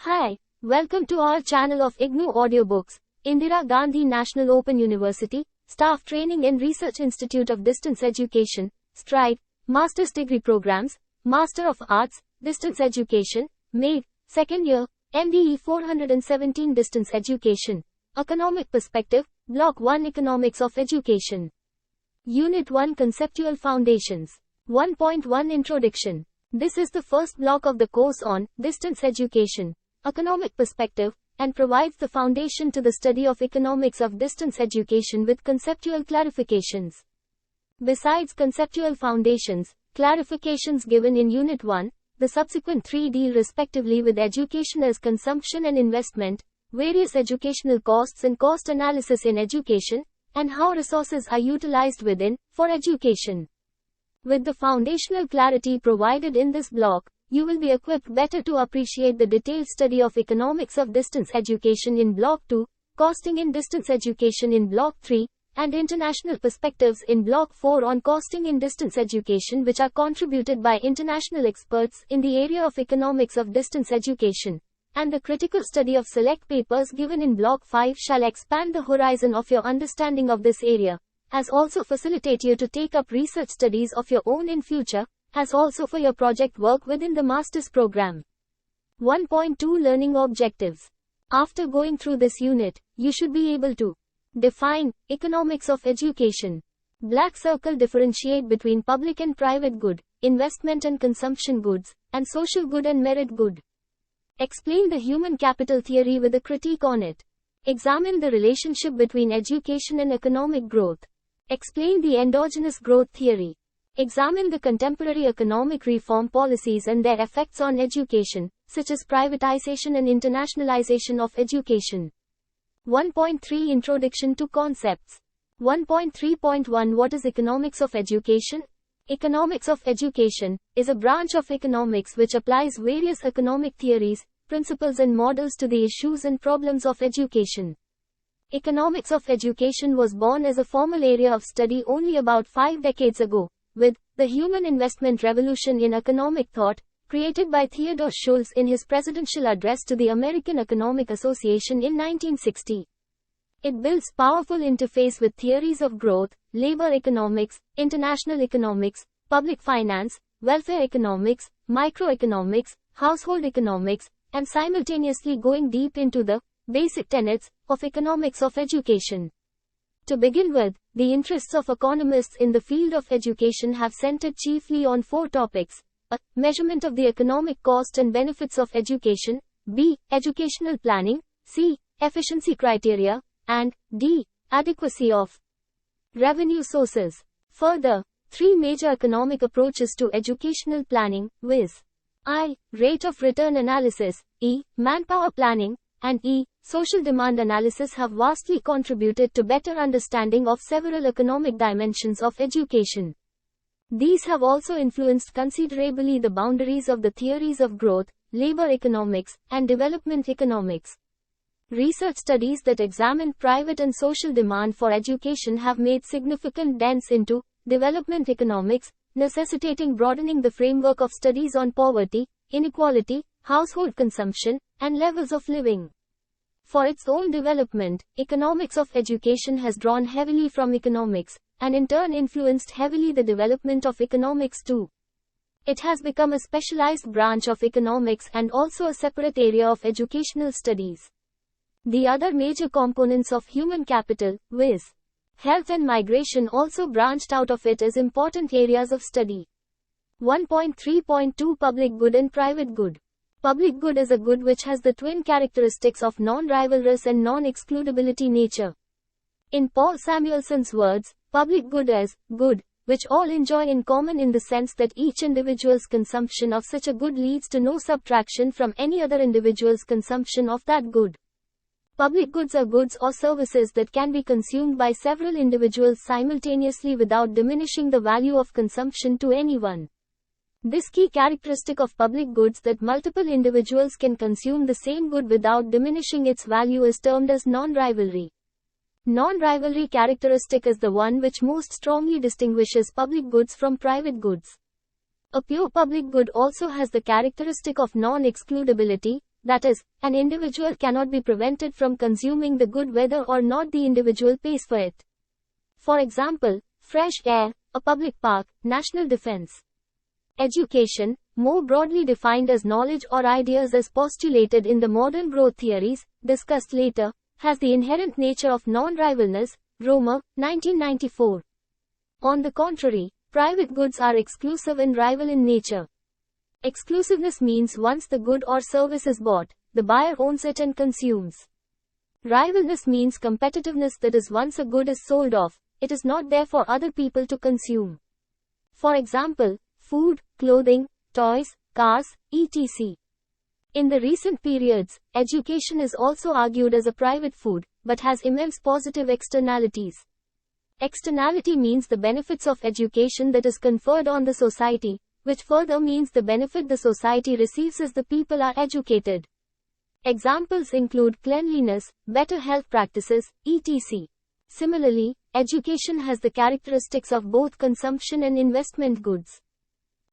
Hi, welcome to our channel of IGNOU Audiobooks, Indira Gandhi National Open University, Staff Training and Research Institute of Distance Education, STRIDE, Master's Degree Programs, Master of Arts, Distance Education, MADE, Second Year, MDE-417 Distance Education, Economic Perspective, Block-1 Economics of Education. Unit-1 Conceptual Foundations. 1.1 Introduction. This is the first block of the course on Distance Education, Economic Perspective, and provides the foundation to the study of economics of distance education with conceptual clarifications. Besides conceptual foundations, clarifications given in Unit 1, the subsequent three deal respectively with education as consumption and investment, various educational costs and cost analysis in education, and how resources are utilized within, for education. With the foundational clarity provided in this block, you will be equipped better to appreciate the detailed study of economics of distance education in Block 2, costing in distance education in Block 3, and international perspectives in Block 4 on costing in distance education, which are contributed by international experts in the area of economics of distance education. And the critical study of select papers given in Block 5 shall expand the horizon of your understanding of this area, as also facilitate you to take up research studies of your own in future, as also for your project work within the master's program. 1.2 Learning Objectives. After going through this unit, you should be able to define economics of education. Black circle differentiate between public and private good, investment and consumption goods, and social good and merit good. Explain the human capital theory with a critique on it. Examine the relationship between education and economic growth. Explain the endogenous growth theory. Examine the contemporary economic reform policies and their effects on education, such as privatization and internationalization of education. 1.3 Introduction to Concepts. 1.3.1 What is economics of education? Economics of education is a branch of economics which applies various economic theories, principles and models to the issues and problems of education. Economics of education was born as a formal area of study only about 5 decades ago, with the human investment revolution in economic thought, created by Theodore Schultz in his presidential address to the American Economic Association in 1960. It builds powerful interface with theories of growth, labor economics, international economics, public finance, welfare economics, microeconomics, household economics, and simultaneously going deep into the basic tenets of economics of education. To begin with, the interests of economists in the field of education have centered chiefly on 4 topics: a. Measurement of the economic cost and benefits of education, b. Educational planning, c. Efficiency criteria, and d. Adequacy of revenue sources. Further, 3 major economic approaches to educational planning, viz. I. Rate of return analysis, e. Manpower planning, and e. Social demand analysis have vastly contributed to better understanding of several economic dimensions of education. These have also influenced considerably the boundaries of the theories of growth, labor economics, and development economics. Research studies that examine private and social demand for education have made significant dents into development economics, necessitating broadening the framework of studies on poverty, inequality, household consumption, and levels of living. For its own development, economics of education has drawn heavily from economics, and in turn influenced heavily the development of economics too. It has become a specialized branch of economics and also a separate area of educational studies. The other major components of human capital, viz. Health and migration, also branched out of it as important areas of study. 1.3.2 Public good and private good. Public good is a good which has the twin characteristics of non-rivalrous and non-excludability nature. In Paul Samuelson's words, public good is good, which all enjoy in common in the sense that each individual's consumption of such a good leads to no subtraction from any other individual's consumption of that good. Public goods are goods or services that can be consumed by several individuals simultaneously without diminishing the value of consumption to anyone. This key characteristic of public goods, that multiple individuals can consume the same good without diminishing its value, is termed as non-rivalry. Non-rivalry characteristic is the one which most strongly distinguishes public goods from private goods. A pure public good also has the characteristic of non-excludability, That is, an individual cannot be prevented from consuming the good whether or not the individual pays for it. For example, fresh air, a public park, national defense. Education, more broadly defined as knowledge or ideas as postulated in the modern growth theories, discussed later, has the inherent nature of non-rivalness, Romer, 1994. On the contrary, private goods are exclusive and rival in nature. Exclusiveness means once the good or service is bought, the buyer owns it and consumes. Rivalness means competitiveness, that is, once a good is sold off, it is not there for other people to consume. For example, food, clothing, toys, cars, etc. In the recent periods, education is also argued as a private food, but has immense positive externalities. Externality means the benefits of education that is conferred on the society, which further means the benefit the society receives as the people are educated. Examples include cleanliness, better health practices, etc. Similarly, education has the characteristics of both consumption and investment goods.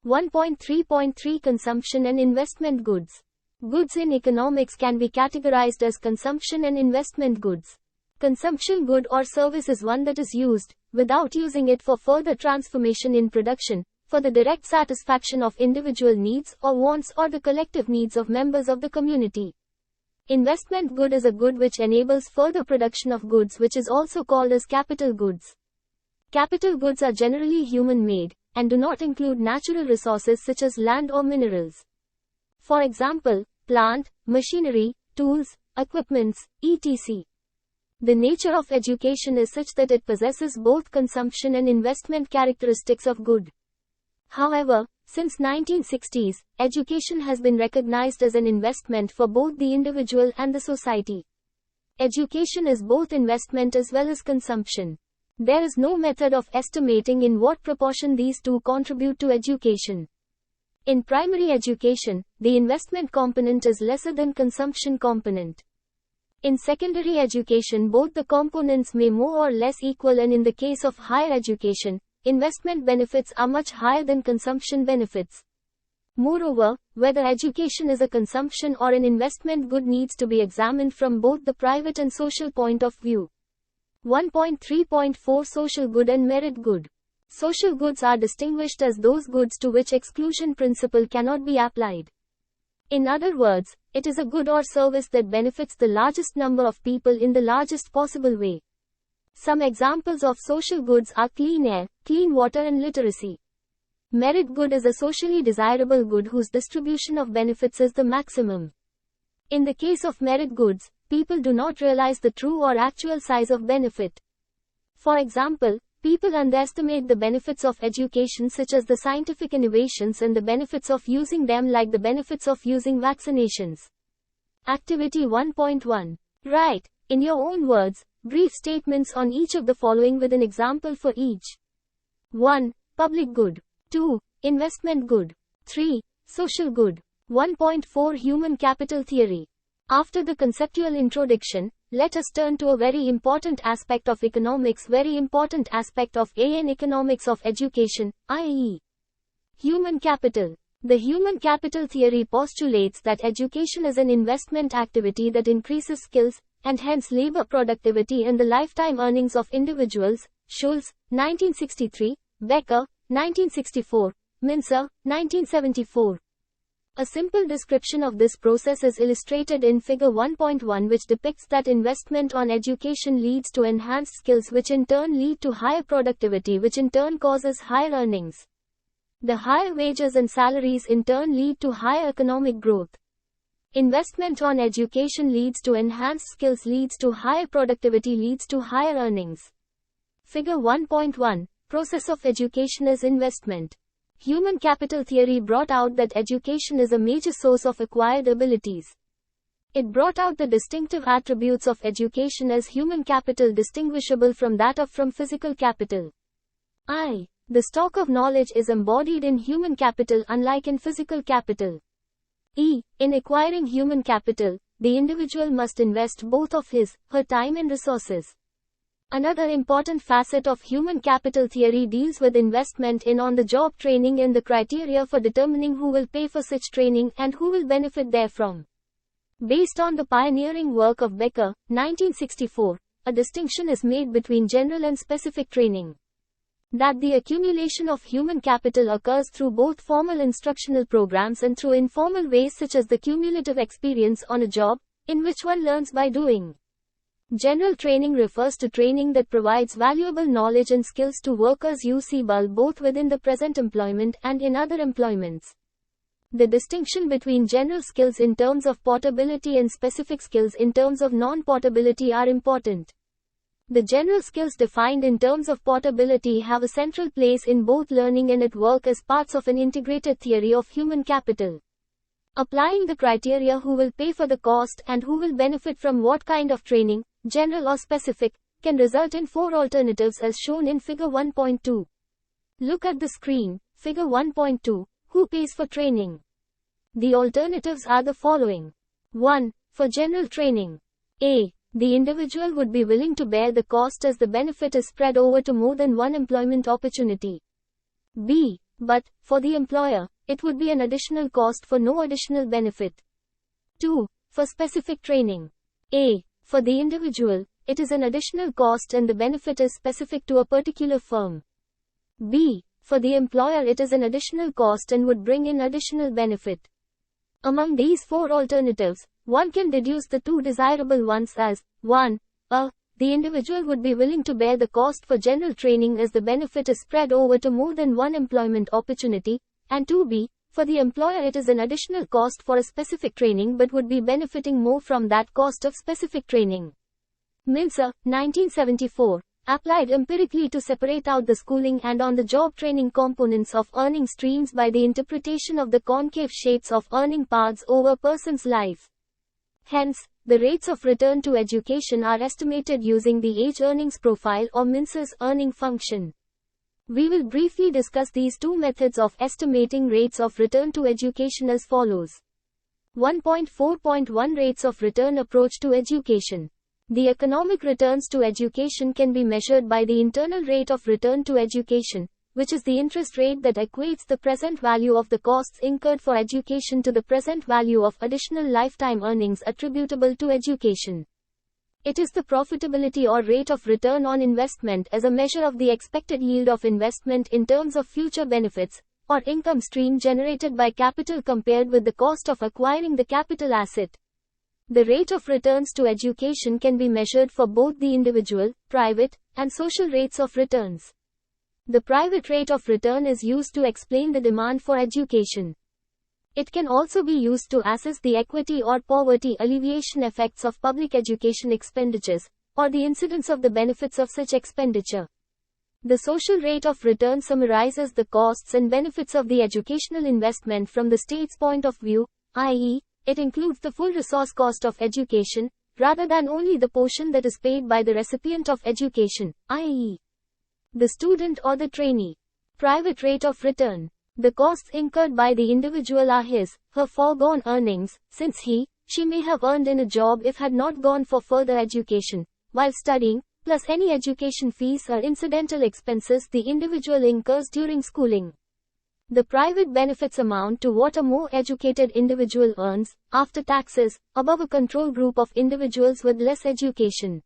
1.3.3 Consumption and investment goods. Goods in economics can be categorized as consumption and investment goods. Consumption good or service is one that is used, without using it for further transformation in production, for the direct satisfaction of individual needs or wants or the collective needs of members of the community. Investment good is a good which enables further production of goods, which is also called as capital goods. Capital goods are generally human-made, and do not include natural resources such as land or minerals. For example, plant, machinery, tools, equipments, etc. The nature of education is such that it possesses both consumption and investment characteristics of good. However, since 1960s, education has been recognized as an investment for both the individual and the society. Education is both investment as well as consumption. There is no method of estimating in what proportion these two contribute to education. In primary education, the investment component is lesser than consumption component. In secondary education, both the components may more or less equal, and in the case of higher education, investment benefits are much higher than consumption benefits. Moreover, whether education is a consumption or an investment good needs to be examined from both the private and social point of view. 1.3.4 Social good and merit good. Social goods are distinguished as those goods to which exclusion principle cannot be applied. In other words, it is a good or service that benefits the largest number of people in the largest possible way. Some examples of social goods are clean air, clean water and literacy. Merit good is a socially desirable good whose distribution of benefits is the maximum. In the case of merit goods, people do not realize the true or actual size of benefit. For example, people underestimate the benefits of education, such as the scientific innovations and the benefits of using them, like the benefits of using vaccinations. Activity 1.1. Write, in your own words, brief statements on each of the following with an example for each. 1. Public good. 2. Investment good. 3. Social good. 1.4 Human capital theory. After the conceptual introduction, let us turn to a very important aspect of economics, very important aspect of an economics of education, i.e. human capital. The human capital theory postulates that education is an investment activity that increases skills, and hence labor productivity and the lifetime earnings of individuals. Schulz, 1963, Becker, 1964, Mincer, 1974. A simple description of this process is illustrated in Figure 1.1, which depicts that investment on education leads to enhanced skills, which in turn lead to higher productivity, which in turn causes higher earnings. The higher wages and salaries in turn lead to higher economic growth. Investment on education leads to enhanced skills, leads to higher productivity, leads to higher earnings. Figure 1.1, Process of education is investment. Human capital theory brought out that education is a major source of acquired abilities. It brought out the distinctive attributes of education as human capital distinguishable from that of physical capital. I. The stock of knowledge is embodied in human capital unlike in physical capital. E. In acquiring human capital, the individual must invest both of his, her time and resources. Another important facet of human capital theory deals with investment in on-the-job training and the criteria for determining who will pay for such training and who will benefit therefrom. Based on the pioneering work of Becker, 1964, a distinction is made between general and specific training. That the accumulation of human capital occurs through both formal instructional programs and through informal ways such as the cumulative experience on a job, in which one learns by doing. General training refers to training that provides valuable knowledge and skills to workers usable both within the present employment and in other employments. The distinction between general skills in terms of portability and specific skills in terms of non-portability are important. The general skills defined in terms of portability have a central place in both learning and at work as parts of an integrated theory of human capital. Applying the criteria who will pay for the cost and who will benefit from what kind of training, general or specific, can result in 4 alternatives as shown in Figure 1.2. Look at the screen, Figure 1.2, who pays for training? The alternatives are the following. 1. For general training. A. The individual would be willing to bear the cost as the benefit is spread over to more than one employment opportunity. B. But, for the employer, it would be an additional cost for no additional benefit. 2. For specific training. A. For the individual, it is an additional cost and the benefit is specific to a particular firm. B. For the employer, it is an additional cost and would bring in additional benefit. Among these 4 alternatives, one can deduce the 2 desirable ones as 1. A. The individual would be willing to bear the cost for general training as the benefit is spread over to more than one employment opportunity, and 2b. For the employer, it is an additional cost for a specific training but would be benefiting more from that cost of specific training. Mincer, 1974, applied empirically to separate out the schooling and on-the-job training components of earning streams by the interpretation of the concave shapes of earning paths over a person's life. Hence, the rates of return to education are estimated using the age earnings profile or Mincer's earning function. We will briefly discuss these 2 methods of estimating rates of return to education as follows. 1.4.1 Rates of return approach to education. The economic returns to education can be measured by the internal rate of return to education, which is the interest rate that equates the present value of the costs incurred for education to the present value of additional lifetime earnings attributable to education. It is the profitability or rate of return on investment as a measure of the expected yield of investment in terms of future benefits, or income stream generated by capital compared with the cost of acquiring the capital asset. The rate of returns to education can be measured for both the individual, private, and social rates of returns. The private rate of return is used to explain the demand for education. It can also be used to assess the equity or poverty alleviation effects of public education expenditures, or the incidence of the benefits of such expenditure. The social rate of return summarizes the costs and benefits of the educational investment from the state's point of view, i.e., it includes the full resource cost of education, rather than only the portion that is paid by the recipient of education, i.e., the student or the trainee. Private rate of return. The costs incurred by the individual are her foregone earnings, since she may have earned in a job if had not gone for further education, while studying, plus any education fees or incidental expenses the individual incurs during schooling. The private benefits amount to what a more educated individual earns, after taxes, above a control group of individuals with less education.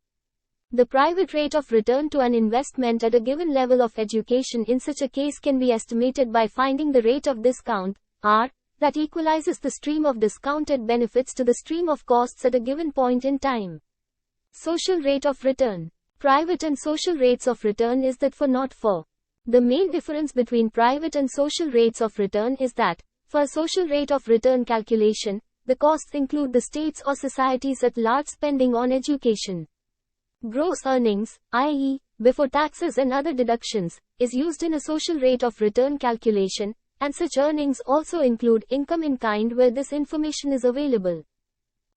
The private rate of return to an investment at a given level of education in such a case can be estimated by finding the rate of discount, R, that equalizes the stream of discounted benefits to the stream of costs at a given point in time. Social rate of return. Private and social rates of return is that for not for. The main difference between private and social rates of return is that, for a social rate of return calculation, the costs include the state's or society's at large spending on education. Gross earnings, i.e., before taxes and other deductions, is used in a social rate of return calculation, and such earnings also include income in kind where this information is available.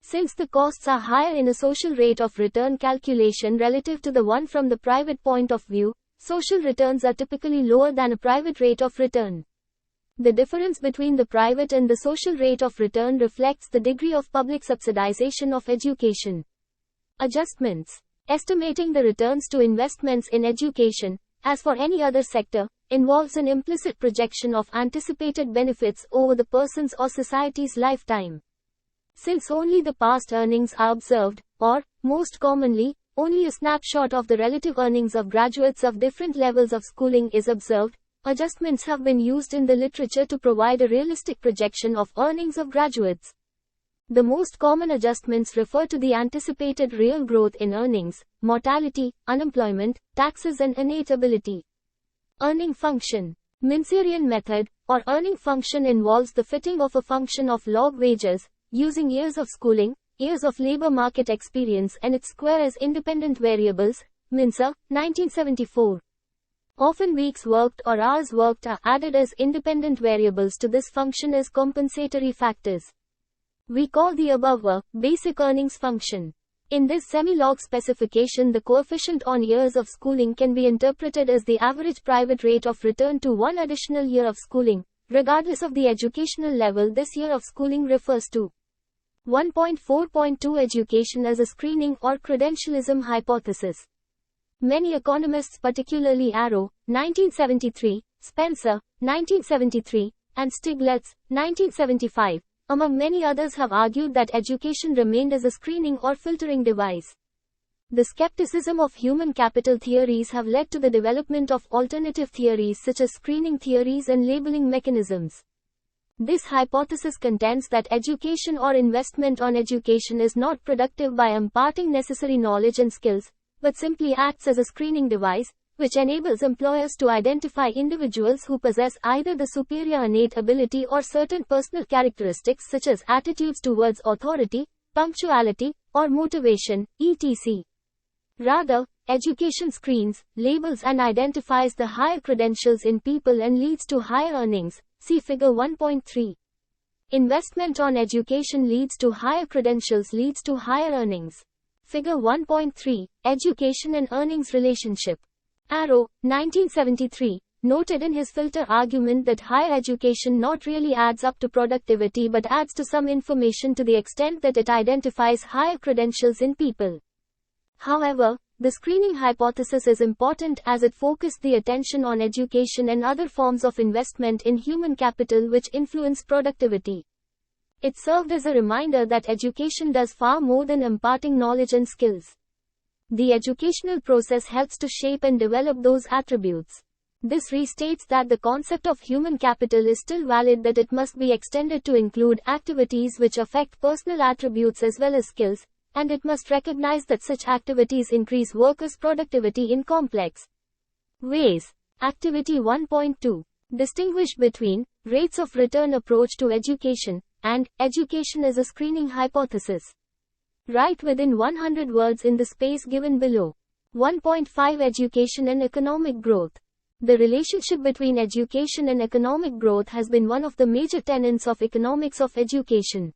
Since the costs are higher in a social rate of return calculation relative to the one from the private point of view, social returns are typically lower than a private rate of return. The difference between the private and the social rate of return reflects the degree of public subsidization of education. Adjustments. Estimating the returns to investments in education, as for any other sector, involves an implicit projection of anticipated benefits over the person's or society's lifetime. Since only the past earnings are observed, or, most commonly, only a snapshot of the relative earnings of graduates of different levels of schooling is observed, adjustments have been used in the literature to provide a realistic projection of earnings of graduates. The most common adjustments refer to the anticipated real growth in earnings, mortality, unemployment, taxes and innate ability. Earning function. Mincerian method, or earning function involves the fitting of a function of log wages, using years of schooling, years of labor market experience and its square as independent variables. Mincer, 1974. Often weeks worked or hours worked are added as independent variables to this function as compensatory factors. We call the above a basic earnings function. In this semi-log specification, the coefficient on years of schooling can be interpreted as the average private rate of return to one additional year of schooling, regardless of the educational level this year of schooling refers to. 1.4.2 Education as a screening or credentialism hypothesis. Many economists, particularly Arrow, 1973, Spencer, 1973, and Stiglitz, 1975, among many others have argued that education remained as a screening or filtering device. The skepticism of human capital theories have led to the development of alternative theories such as screening theories and labeling mechanisms. This hypothesis contends that education or investment on education is not productive by imparting necessary knowledge and skills, but simply acts as a screening device, which enables employers to identify individuals who possess either the superior innate ability or certain personal characteristics such as attitudes towards authority, punctuality, or motivation, etc. Rather, education screens, labels and identifies the higher credentials in people and leads to higher earnings. See Figure 1.3. Investment on education leads to higher credentials leads to higher earnings. Figure 1.3. Education and earnings relationship. Arrow, 1973, noted in his filter argument that higher education not really adds up to productivity but adds to some information to the extent that it identifies higher credentials in people. However, the screening hypothesis is important as it focused the attention on education and other forms of investment in human capital which influence productivity. It served as a reminder that education does far more than imparting knowledge and skills. The educational process helps to shape and develop those attributes. This restates that the concept of human capital is still valid, that it must be extended to include activities which affect personal attributes as well as skills, and it must recognize that such activities increase workers' productivity in complex ways. Activity 1.2. Distinguish between rates of return approach to education and education as a screening hypothesis. Write within 100 words in the space given below. 1.5 Education and economic growth. The relationship between education and economic growth has been one of the major tenets of economics of education.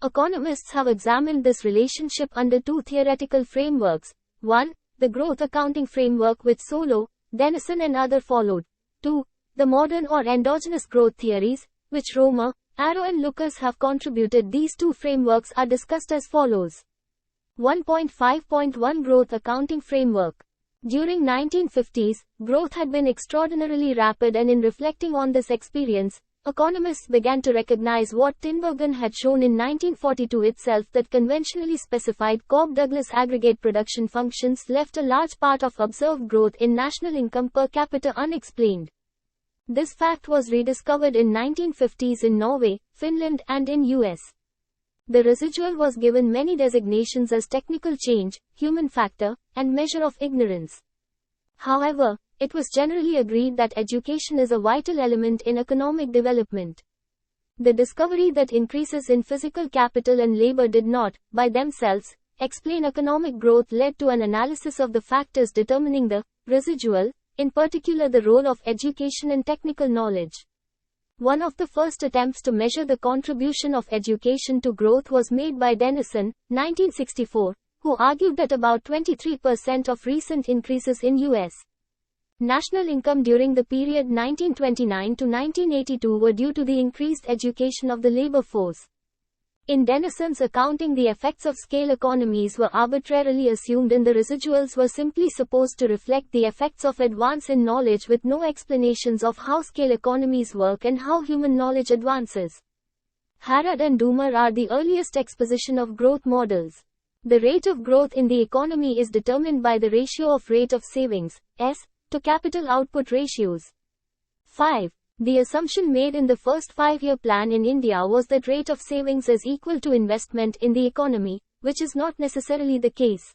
Economists have examined this relationship under two theoretical frameworks. 1. The growth accounting framework, which Solow, Denison and others followed. 2. The modern or endogenous growth theories, which Romer, Arrow and Lucas have contributed. These two frameworks are discussed as follows. 1.5.1 Growth accounting framework. During 1950s, growth had been extraordinarily rapid, and in reflecting on this experience, economists began to recognize what Tinbergen had shown in 1942 itself, that conventionally specified Cobb-Douglas aggregate production functions left a large part of observed growth in national income per capita unexplained. This fact was rediscovered in 1950s in Norway, Finland and in US. The residual was given many designations as technical change, human factor, and measure of ignorance. However, it was generally agreed that education is a vital element in economic development. The discovery that increases in physical capital and labor did not, by themselves, explain economic growth led to an analysis of the factors determining the residual, in particular the role of education and technical knowledge. One of the first attempts to measure the contribution of education to growth was made by Denison, 1964, who argued that about 23% of recent increases in U.S. national income during the period 1929 to 1982 were due to the increased education of the labor force. In Denison's accounting, the effects of scale economies were arbitrarily assumed and the residuals were simply supposed to reflect the effects of advance in knowledge, with no explanations of how scale economies work and how human knowledge advances. Harrod and Doomer are the earliest exposition of growth models. The rate of growth in the economy is determined by the ratio of rate of savings, S, to capital output ratios. 5. The assumption made in the first 5-year plan in India was that rate of savings is equal to investment in the economy, which is not necessarily the case.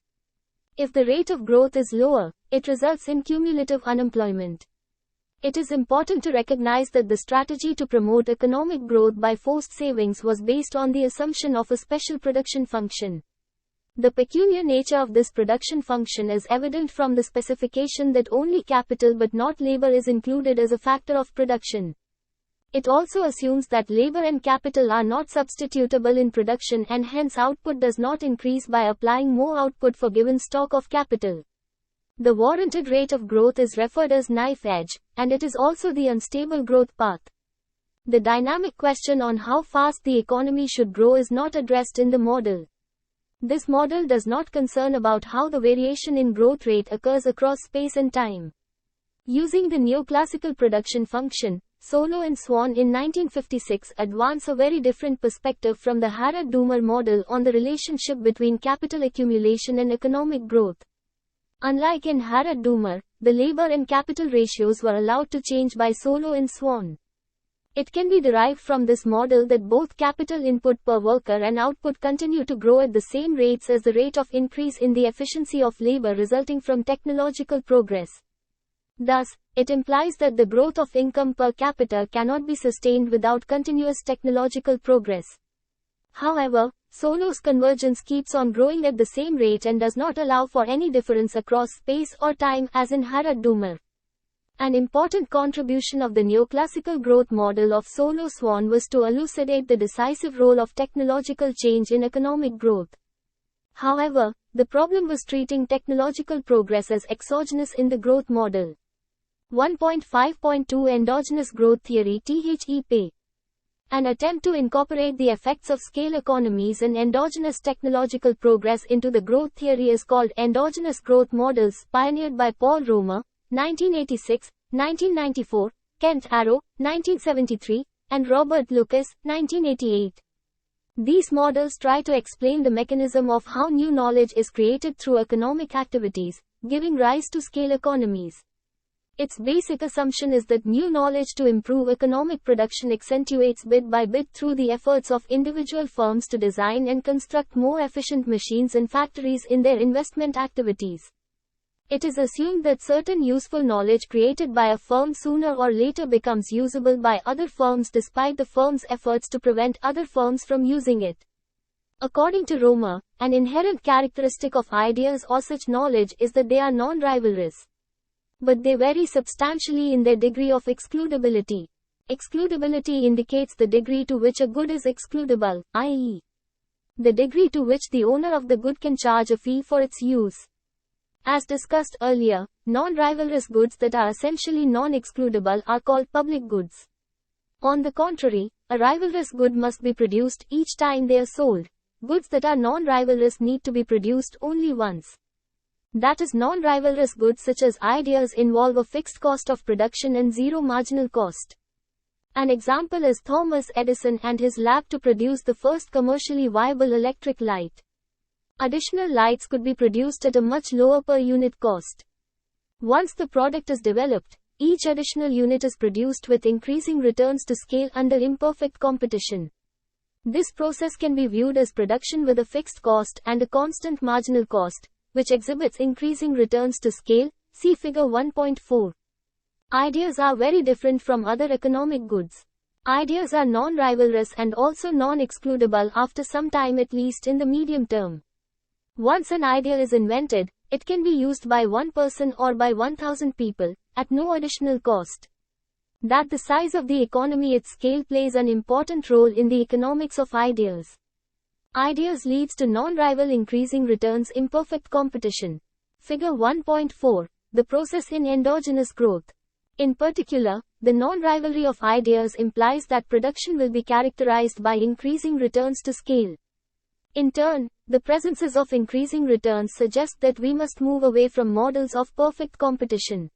If the rate of growth is lower, it results in cumulative unemployment. It is important to recognize that the strategy to promote economic growth by forced savings was based on the assumption of a special production function. The peculiar nature of this production function is evident from the specification that only capital but not labor is included as a factor of production. It also assumes that labor and capital are not substitutable in production and hence output does not increase by applying more output for given stock of capital. The warranted rate of growth is referred as knife edge, and it is also the unstable growth path. The dynamic question on how fast the economy should grow is not addressed in the model. This model does not concern about how the variation in growth rate occurs across space and time. Using the neoclassical production function, Solow and Swan in 1956 advance a very different perspective from the Harrod-Doomer model on the relationship between capital accumulation and economic growth. Unlike in Harrod-Doomer, the labor and capital ratios were allowed to change by Solow and Swan. It can be derived from this model that both capital input per worker and output continue to grow at the same rates as the rate of increase in the efficiency of labor resulting from technological progress. Thus, it implies that the growth of income per capita cannot be sustained without continuous technological progress. However, Solow's convergence keeps on growing at the same rate and does not allow for any difference across space or time as in Harrod-Doomer. An important contribution of the neoclassical growth model of Solow-Swan was to elucidate the decisive role of technological change in economic growth. However, the problem was treating technological progress as exogenous in the growth model. 1.5.2 Endogenous Growth Theory (THEP). An attempt to incorporate the effects of scale economies and endogenous technological progress into the growth theory is called endogenous growth models, pioneered by Paul Romer, 1986, 1994, Kent Arrow, 1973, and Robert Lucas, 1988. These models try to explain the mechanism of how new knowledge is created through economic activities, giving rise to scale economies. Its basic assumption is that new knowledge to improve economic production accentuates bit by bit through the efforts of individual firms to design and construct more efficient machines and factories in their investment activities. It is assumed that certain useful knowledge created by a firm sooner or later becomes usable by other firms despite the firm's efforts to prevent other firms from using it. According to Romer, an inherent characteristic of ideas or such knowledge is that they are non-rivalrous. But they vary substantially in their degree of excludability. Excludability indicates the degree to which a good is excludable, i.e., the degree to which the owner of the good can charge a fee for its use. As discussed earlier, non-rivalrous goods that are essentially non-excludable are called public goods. On the contrary, a rivalrous good must be produced each time they are sold. Goods that are non-rivalrous need to be produced only once. That is, non-rivalrous goods such as ideas involve a fixed cost of production and zero marginal cost. An example is Thomas Edison and his lab to produce the first commercially viable electric light. Additional lights could be produced at a much lower per unit cost. Once the product is developed, each additional unit is produced with increasing returns to scale under imperfect competition. This process can be viewed as production with a fixed cost and a constant marginal cost, which exhibits increasing returns to scale, see figure 1.4. Ideas are very different from other economic goods. Ideas are non-rivalrous and also non-excludable after some time, at least in the medium term. Once an idea is invented, it can be used by one person or by 1,000 people, at no additional cost. That the size of the economy at scale plays an important role in the economics of ideas. Ideas leads to non-rival increasing returns imperfect competition. Figure 1.4, the process in endogenous growth. In particular, the non-rivalry of ideas implies that production will be characterized by increasing returns to scale. In turn, the presences of increasing returns suggest that we must move away from models of perfect competition.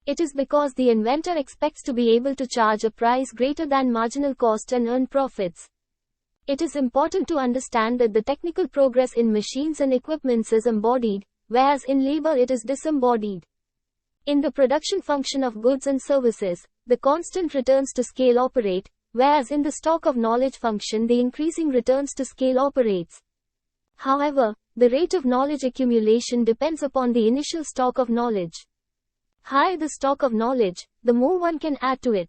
It is because the inventor expects to be able to charge a price greater than marginal cost and earn profits. It is important to understand that the technical progress in machines and equipments is embodied, whereas in labor it is disembodied. In the production function of goods and services, the constant returns to scale operate, whereas in the stock of knowledge function the increasing returns to scale operates. However, the rate of knowledge accumulation depends upon the initial stock of knowledge. Higher the stock of knowledge, the more one can add to it.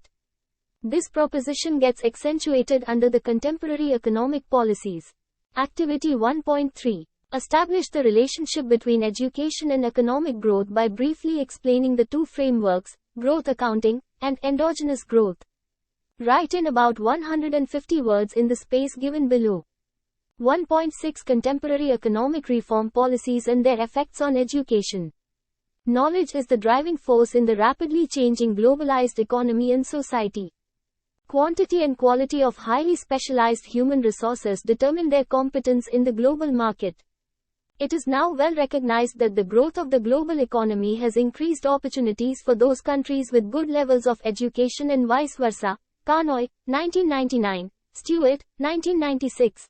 This proposition gets accentuated under the contemporary economic policies. Activity 1.3. Establish the relationship between education and economic growth by briefly explaining the two frameworks, growth accounting, and endogenous growth. Write in about 150 words in the space given below. 1.6 Contemporary economic reform policies and their effects on education. Knowledge is the driving force in the rapidly changing globalized economy and society. Quantity and quality of highly specialized human resources determine their competence in the global market. It is now well recognized that the growth of the global economy has increased opportunities for those countries with good levels of education and vice versa. Carnoy, 1999, Stewart, 1996.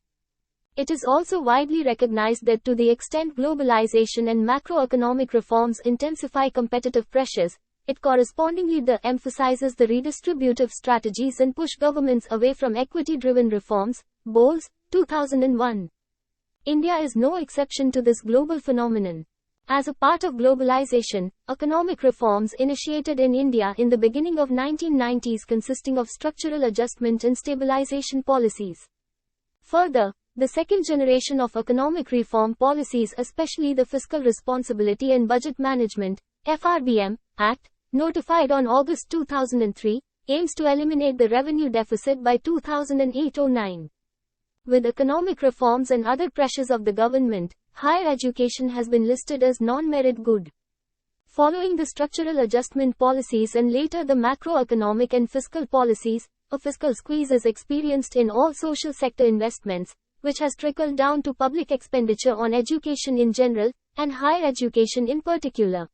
It is also widely recognized that to the extent globalization and macroeconomic reforms intensify competitive pressures, it correspondingly emphasizes the redistributive strategies and push governments away from equity-driven reforms. Bowles, 2001. India is no exception to this global phenomenon. As a part of globalization, economic reforms initiated in India in the beginning of 1990s consisting of structural adjustment and stabilization policies. Further, the second generation of economic reform policies, especially the Fiscal Responsibility and Budget Management (FRBM) Act, notified on August 2003, aims to eliminate the revenue deficit by 2008-09. With economic reforms and other pressures of the government, higher education has been listed as non-merit good. Following the structural adjustment policies and later the macroeconomic and fiscal policies, a fiscal squeeze is experienced in all social sector investments, which has trickled down to public expenditure on education in general, and higher education in particular.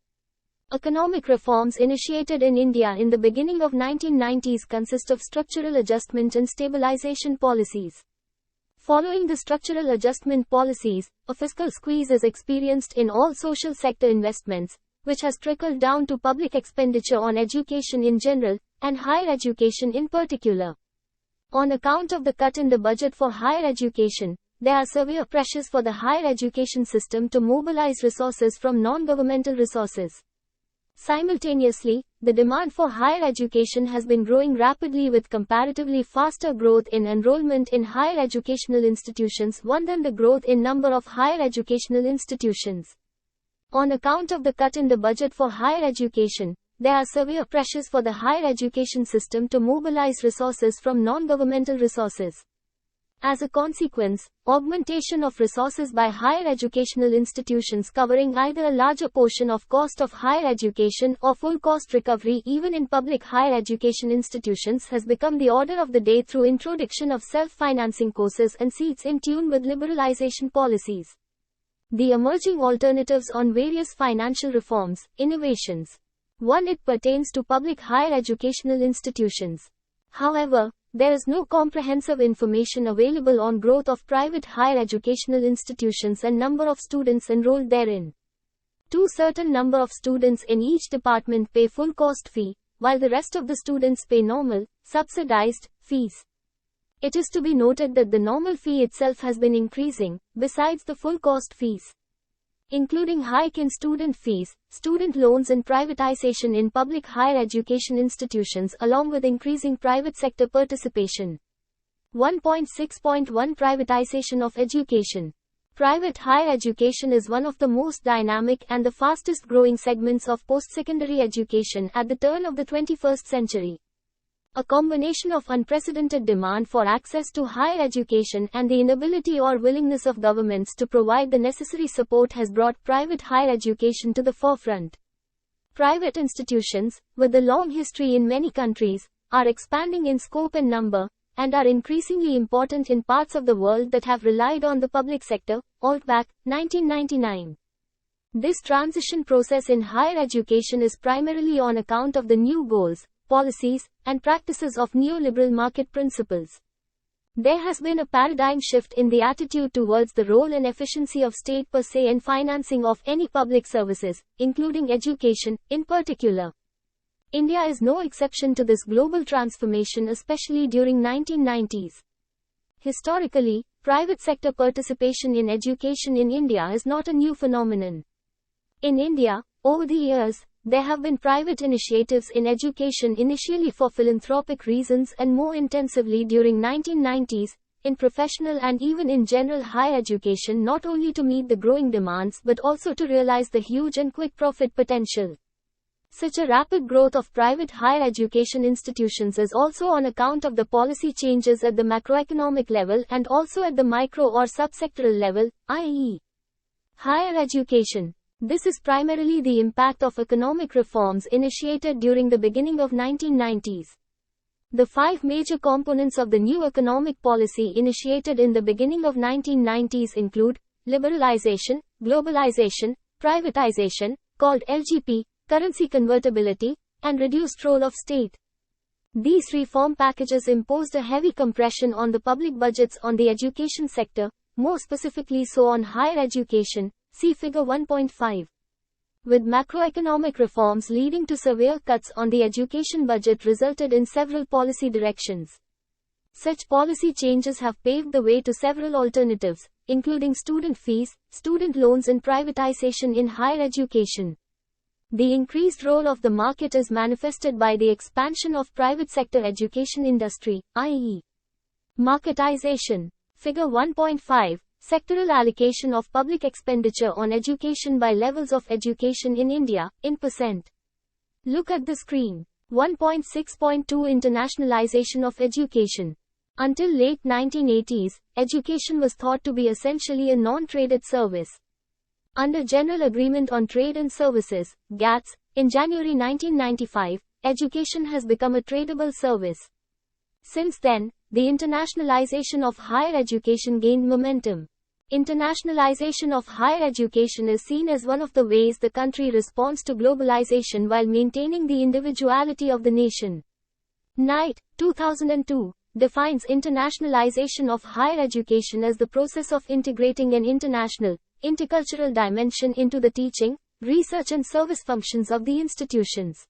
Economic reforms initiated in India in the beginning of 1990s consist of structural adjustment and stabilization policies. Following the structural adjustment policies, a fiscal squeeze is experienced in all social sector investments, which has trickled down to public expenditure on education in general, and higher education in particular. On account of the cut in the budget for higher education, there are severe pressures for the higher education system to mobilize resources from non-governmental resources. Simultaneously, the demand for higher education has been growing rapidly with comparatively faster growth in enrollment in higher educational institutions than the growth in number of higher educational institutions. On account of the cut in the budget for higher education, there are severe pressures for the higher education system to mobilize resources from non-governmental resources. As a consequence, augmentation of resources by higher educational institutions covering either a larger portion of cost of higher education or full cost recovery even in public higher education institutions has become the order of the day through introduction of self-financing courses and seats in tune with liberalization policies. The emerging alternatives on various financial reforms, innovations. 1. It pertains to public higher educational institutions. However, there is no comprehensive information available on growth of private higher educational institutions and number of students enrolled therein. 2. Certain number of students in each department pay full cost fee, while the rest of the students pay normal, subsidized, fees. It is to be noted that the normal fee itself has been increasing, besides the full cost fees. Including hike in student fees, student loans and privatization in public higher education institutions along with increasing private sector participation. 1.6.1 Privatization of education. Private higher education is one of the most dynamic and the fastest growing segments of post-secondary education at the turn of the 21st century. A combination of unprecedented demand for access to higher education and the inability or willingness of governments to provide the necessary support has brought private higher education to the forefront. Private institutions, with a long history in many countries, are expanding in scope and number, and are increasingly important in parts of the world that have relied on the public sector. Altbach, 1999. This transition process in higher education is primarily on account of the new goals, policies, and practices of neoliberal market principles. There has been a paradigm shift in the attitude towards the role and efficiency of state per se in financing of any public services, including education, in particular. India is no exception to this global transformation, especially during 1990s. Historically, private sector participation in education in India is not a new phenomenon. In India, over the years, there have been private initiatives in education, initially for philanthropic reasons and more intensively during 1990s, in professional and even in general higher education, not only to meet the growing demands but also to realize the huge and quick profit potential. Such a rapid growth of private higher education institutions is also on account of the policy changes at the macroeconomic level and also at the micro or subsectoral level, i.e., higher education. This is primarily the impact of economic reforms initiated during the beginning of 1990s. The 5 major components of the new economic policy initiated in the beginning of 1990s include liberalization, globalization, privatization, called LGP, currency convertibility, and reduced role of state. These reform packages imposed a heavy compression on the public budgets on the education sector, more specifically so on higher education, see figure 1.5. With macroeconomic reforms leading to severe cuts on the education budget resulted in several policy directions. Such policy changes have paved the way to several alternatives, including student fees, student loans and privatization in higher education. The increased role of the market is manifested by the expansion of private sector education industry, i.e., marketization. Figure 1.5, sectoral allocation of public expenditure on education by levels of education in India, in percent. Look at the screen. 1.6.2 Internationalization of education. Until late 1980s, education was thought to be essentially a non-traded service. Under General Agreement on Trade and Services, GATS, in January 1995, education has become a tradable service. Since then, the internationalization of higher education gained momentum. Internationalization of higher education is seen as one of the ways the country responds to globalization while maintaining the individuality of the nation. Knight, 2002, defines internationalization of higher education as the process of integrating an international, intercultural dimension into the teaching, research and service functions of the institutions.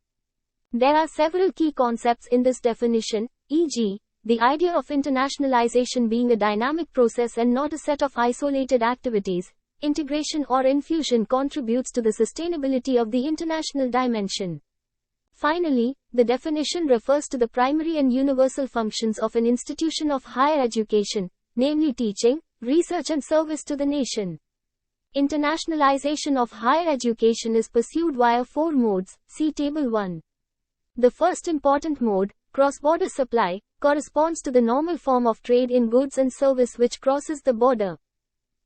There are several key concepts in this definition, e.g., the idea of internationalization being a dynamic process and not a set of isolated activities. Integration or infusion contributes to the sustainability of the international dimension. Finally, the definition refers to the primary and universal functions of an institution of higher education, namely teaching, research and service to the nation. Internationalization of higher education is pursued via 4 modes, see Table 1. The first important mode, cross-border supply, corresponds to the normal form of trade in goods and service which crosses the border.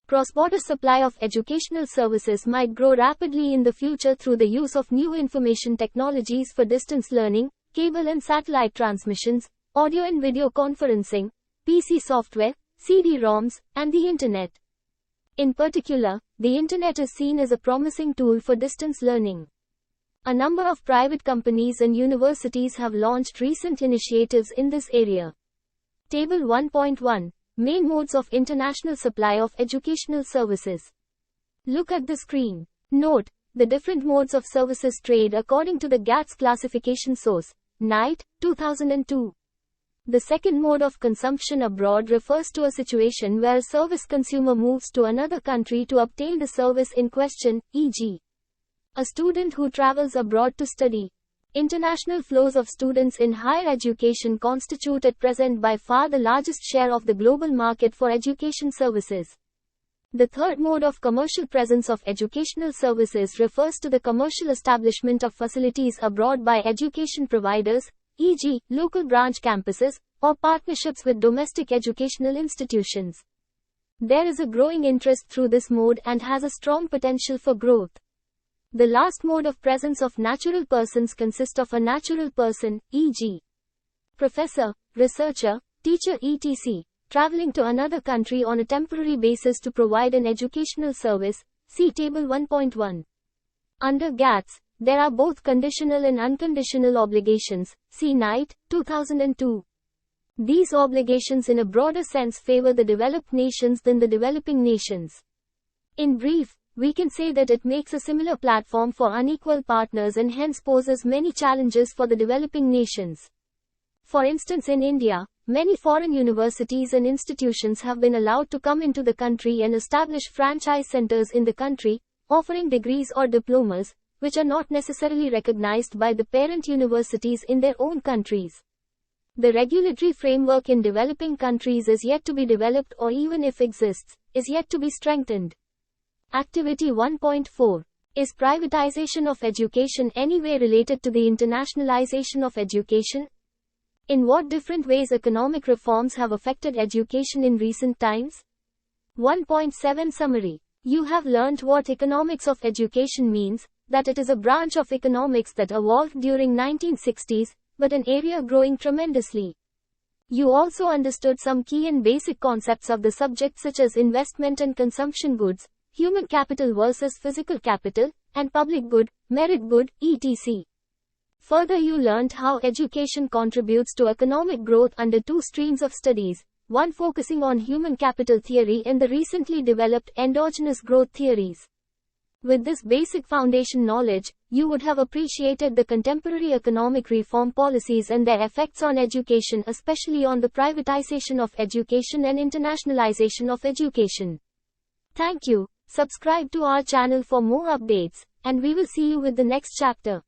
Cross-border supply of educational services might grow rapidly in the future through the use of new information technologies for distance learning, cable and satellite transmissions, audio and video conferencing, PC software, CD-ROMs, and the Internet. In particular, the Internet is seen as a promising tool for distance learning. A number of private companies and universities have launched recent initiatives in this area. Table 1.1. Main modes of international supply of educational services. Look at the screen. Note, the different modes of services trade according to the GATS classification source, Knight, 2002. The second mode of consumption abroad refers to a situation where a service consumer moves to another country to obtain the service in question, e.g., a student who travels abroad to study. International flows of students in higher education constitute at present by far the largest share of the global market for education services. The third mode of commercial presence of educational services refers to the commercial establishment of facilities abroad by education providers, e.g., local branch campuses, or partnerships with domestic educational institutions. There is a growing interest through this mode and has a strong potential for growth. The last mode of presence of natural persons consists of a natural person, e.g., professor, researcher, teacher etc., traveling to another country on a temporary basis to provide an educational service, see Table 1.1. Under GATS, there are both conditional and unconditional obligations, see Knight, 2002. These obligations in a broader sense favor the developed nations than the developing nations. In brief, we can say that it makes a similar platform for unequal partners and hence poses many challenges for the developing nations. For instance, in India, many foreign universities and institutions have been allowed to come into the country and establish franchise centers in the country, offering degrees or diplomas, which are not necessarily recognized by the parent universities in their own countries. The regulatory framework in developing countries is yet to be developed, or even if exists, is yet to be strengthened. Activity 1.4. Is privatization of education anyway related to the internationalization of education? In what different ways economic reforms have affected education in recent times? 1.7 Summary. You have learnt what economics of education means, that it is a branch of economics that evolved during 1960s, but an area growing tremendously. You also understood some key and basic concepts of the subject such as investment and consumption goods, human capital versus physical capital, and public good, merit good, etc. Further, you learnt how education contributes to economic growth under two streams of studies, one focusing on human capital theory and the recently developed endogenous growth theories. With this basic foundation knowledge, you would have appreciated the contemporary economic reform policies and their effects on education, especially on the privatization of education and internationalization of education. Thank you. Subscribe to our channel for more updates, and we will see you with the next chapter.